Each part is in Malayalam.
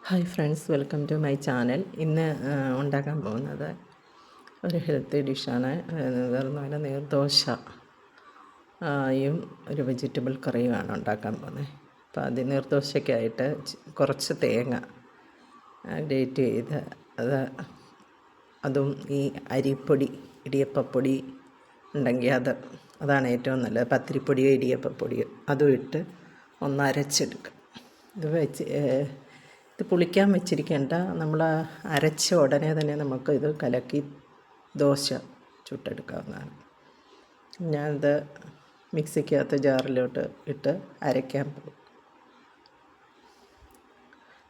Hi friends, welcome to my channel. ഇന്ന് ഉണ്ടാക്കാൻ പോകുന്നത് ഒരു ഹെൽത്തി ഡിഷാണ്. വേറെ നീർദോശ യും ഒരു വെജിറ്റബിൾ കറിയുമാണ് ഉണ്ടാക്കാൻ പോകുന്നത്. അപ്പോൾ ആദ്യം നീർദോശയ്ക്കായിട്ട് കുറച്ച് തേങ്ങ ഗ്രേറ്റ് ചെയ്ത് അതും ഈ അരിപ്പൊടി, ഇടിയപ്പപ്പൊടി ഉണ്ടെങ്കിൽ അതാണ് ഏറ്റവും നല്ലത്. പത്തിരിപ്പൊടിയോ ഇടിയപ്പപ്പൊടിയോ അതും ഇട്ട് ഒന്ന് അരച്ചെടുക്കുക. ഇത് പുളിക്കാൻ വെച്ചിരിക്കേണ്ട. നമ്മൾ അരച്ച ഉടനെ തന്നെ നമുക്ക് ഇത് കലക്കി ദോശ ചുട്ടെടുക്കാവുന്നതാണ്. ഞാനിത് മിക്സിക്കകത്ത് ജാറിലോട്ട് ഇട്ട് അരയ്ക്കാൻ പോകും.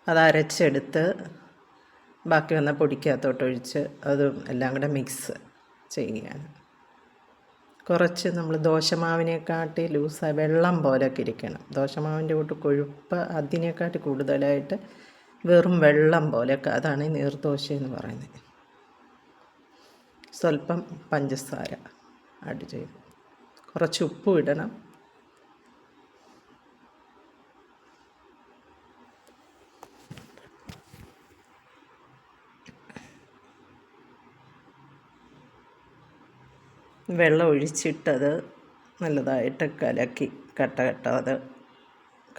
അത് അരച്ചെടുത്ത് ബാക്കി വന്ന പൊടിക്കകത്തോട്ടൊഴിച്ച് അതും എല്ലാം കൂടെ മിക്സ് ചെയ്യുകയാണ്. കുറച്ച് നമ്മൾ ദോശമാവിനെക്കാട്ടി ലൂസായി വെള്ളം പോലെയൊക്കെ ഇരിക്കണം. ദോശമാവിൻ്റെ കൂട്ട് കൊഴുപ്പ് അതിനെക്കാട്ടി കൂടുതലായിട്ട് വെറും വെള്ളം പോലെയൊക്കെ, അതാണ് ഈ നീർദോശ എന്ന് പറയുന്നത്. സ്വല്പം പഞ്ചസാര ആഡ് ചെയ്ത് കുറച്ച് ഉപ്പും ഇടണം. വെള്ളം ഒഴിച്ചിട്ടത് നല്ലതായിട്ട് കലക്കി കട്ടാതെ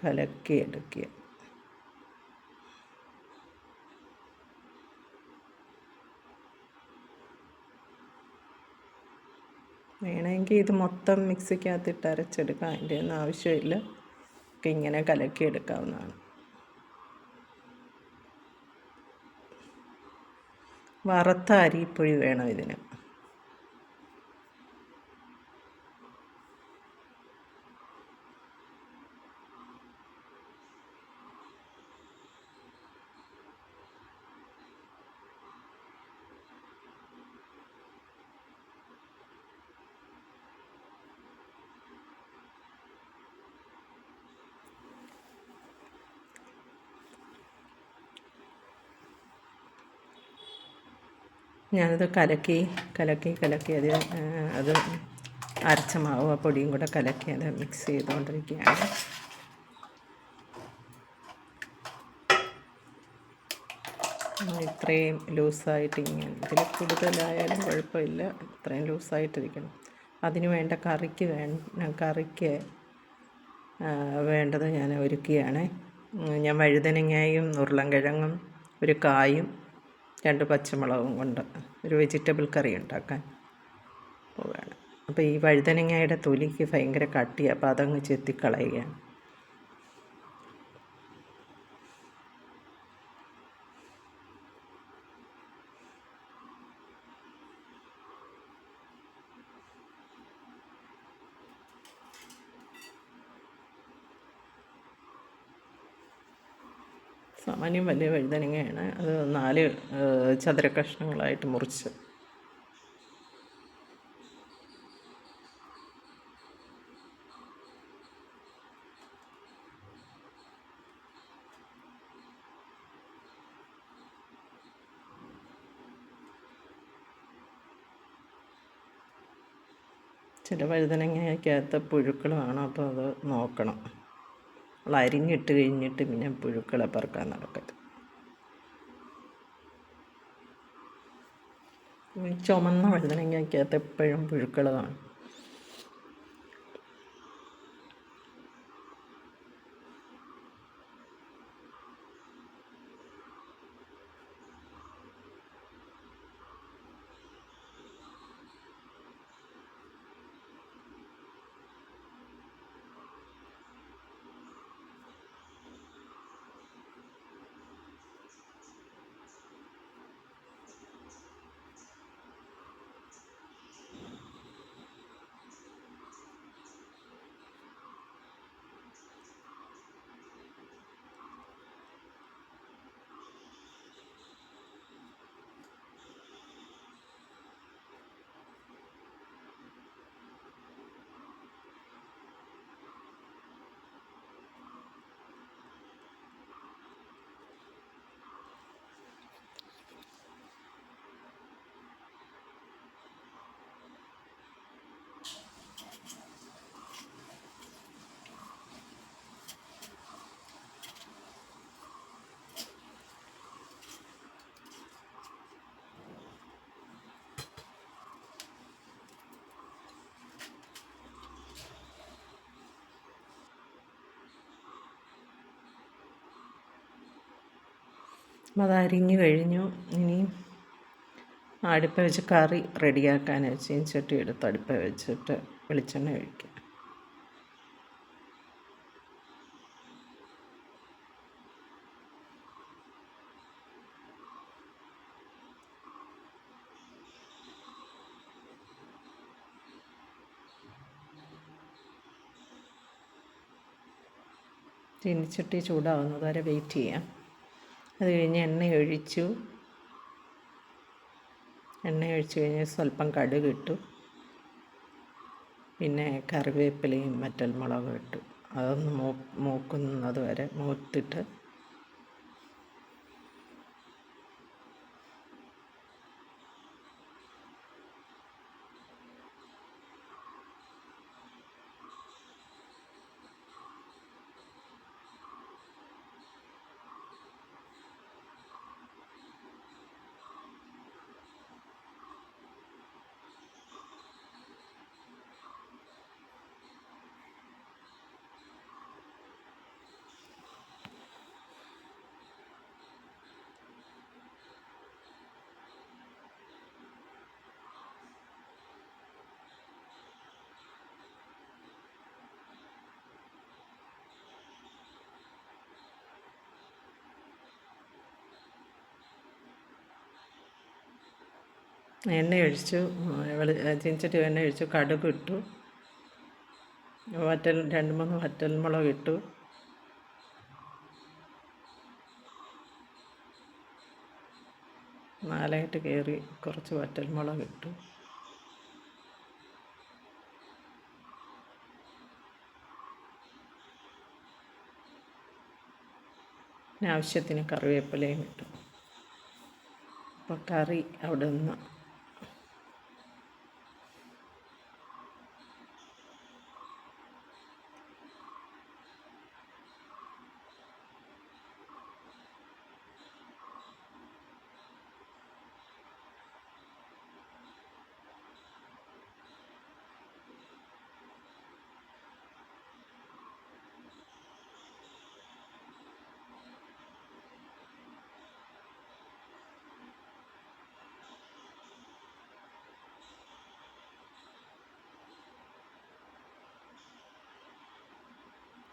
കലക്കി എടുക്കുക. വേണമെങ്കിൽ ഇത് മൊത്തം മിക്സിക്കകത്തിട്ട് അരച്ചെടുക്കാം, അതിൻ്റെ ഒന്നും ആവശ്യമില്ല. ഒക്കെ ഇങ്ങനെ കലക്കിയെടുക്കാവുന്നതാണ്. വറുത്ത അരിപ്പൊടി വേണം ഇതിന്. ഞാനത് കലക്കി അത് അരച്ച മാവ് പൊടിയും കൂടെ കലക്കി അത് മിക്സ് ചെയ്തുകൊണ്ടിരിക്കുകയാണ്. ഇത്രയും ലൂസായിട്ട് ഇങ്ങനെ, ഇതിൽ കൂടുതലായാലും കുഴപ്പമില്ല, ഇത്രയും ലൂസായിട്ടിരിക്കണം. അതിന് വേണ്ട കറിക്ക് വേണ്ടത് ഞാൻ ഒരുക്കുകയാണ്. ഞാൻ വഴുതനങ്ങയും ഉരുളൻകിഴങ്ങും ഒരു കായും 2 പച്ചമുളകും കൊണ്ട് ഒരു വെജിറ്റബിൾ കറി ഉണ്ടാക്കാൻ പോവുകയാണ്. അപ്പോൾ ഈ വഴുതനങ്ങയുടെ തൊലിക്ക് ഭയങ്കര കട്ടിയാണ്, അപ്പോൾ അതങ്ങ് ചെത്തിക്കളയുകയാണ്. സാമാന്യം വലിയ വഴുതനങ്ങയാണ്. അത് 4 ചതുര കഷ്ണങ്ങളായിട്ട് മുറിച്ച് ചില വഴുതനങ്ങയ്ക്കകത്ത് പുഴുക്കൾ കാണും, അപ്പോൾ അത് നോക്കണം. നമ്മൾ അരിഞ്ഞിട്ട് കഴിഞ്ഞിട്ട് പിന്നെ പുഴുക്കളെ പറക്കാൻ നടക്കരുത്. ചുമന്ന വഴുതനങ്ങയ്ക്കകത്ത് എപ്പോഴും പുഴുക്കൾ കാണും. അത് അരിഞ്ഞു കഴിഞ്ഞു. ഇനി അടുപ്പ വെച്ച് കറി റെഡിയാക്കാൻ ചീനച്ചട്ടി എടുത്ത് അടുപ്പ വെച്ചിട്ട് വെളിച്ചെണ്ണ ഒഴിക്കുക. ചീനച്ചട്ടി ചൂടാവുന്നത് വരെ വെയിറ്റ് ചെയ്യാം. അത് കഴിഞ്ഞ് എണ്ണ ഒഴിച്ചു കഴിഞ്ഞ് സ്വല്പം കടുക് ഇട്ടു. പിന്നെ കറിവേപ്പിലയും വറ്റൽമുളകും ഇട്ടു. അതൊന്ന് മൂക്കുന്നത് വരെ മൂത്തിട്ട് എണ്ണ ഒഴിച്ചു. ചീനച്ചട്ടി എണ്ണ ഒഴിച്ചു. കടുക് ഇട്ടു. 2-3 വറ്റൽമുളക് ഇട്ടു. നാലായിട്ട് കയറി കുറച്ച് വറ്റൽമുളക് ഇട്ടു. ആവശ്യത്തിന് കറിവേപ്പിലയും ഇട്ടു. അപ്പോൾ കറി അവിടെ നിന്ന്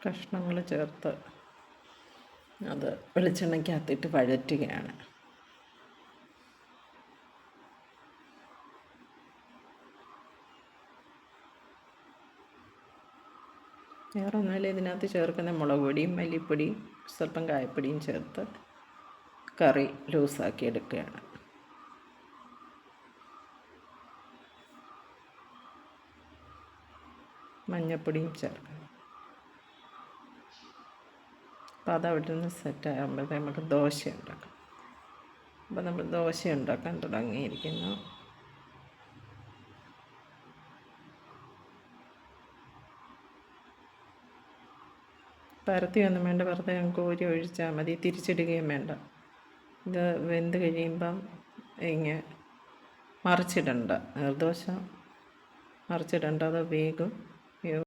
കഷ്ണങ്ങൾ ചേർത്ത് അത് വെളിച്ചെണ്ണയ്ക്കകത്തിട്ട് വഴറ്റുകയാണ്. വേറെ ഒന്നുമില്ല, ഇതിനകത്ത് ചേർക്കുന്ന മുളക് പൊടിയും മല്ലിപ്പൊടിയും സ്വല്പം കായപ്പൊടിയും ചേർത്ത് കറി ലൂസാക്കി എടുക്കുകയാണ്. മഞ്ഞൾപ്പൊടിയും ചേർക്കണം. അപ്പോൾ അതവിടെ നിന്ന് സെറ്റാകുമ്പോഴത്തേക്ക് നമുക്ക് ദോശ ഉണ്ടാക്കാം. അപ്പോൾ നമ്മൾ ദോശ ഉണ്ടാക്കാൻ തുടങ്ങിയിരിക്കുന്നു. പരത്തിയൊന്നും വേണ്ട, വെറുതെ കോരി ഒഴിച്ചാൽ മതി. തിരിച്ചിടുകയും വേണ്ട. ഇത് വെന്ത് കഴിയുമ്പം മറിച്ചിടണ്ട. നിർദോശ മറിച്ചിടണ്ട, അത് വേഗം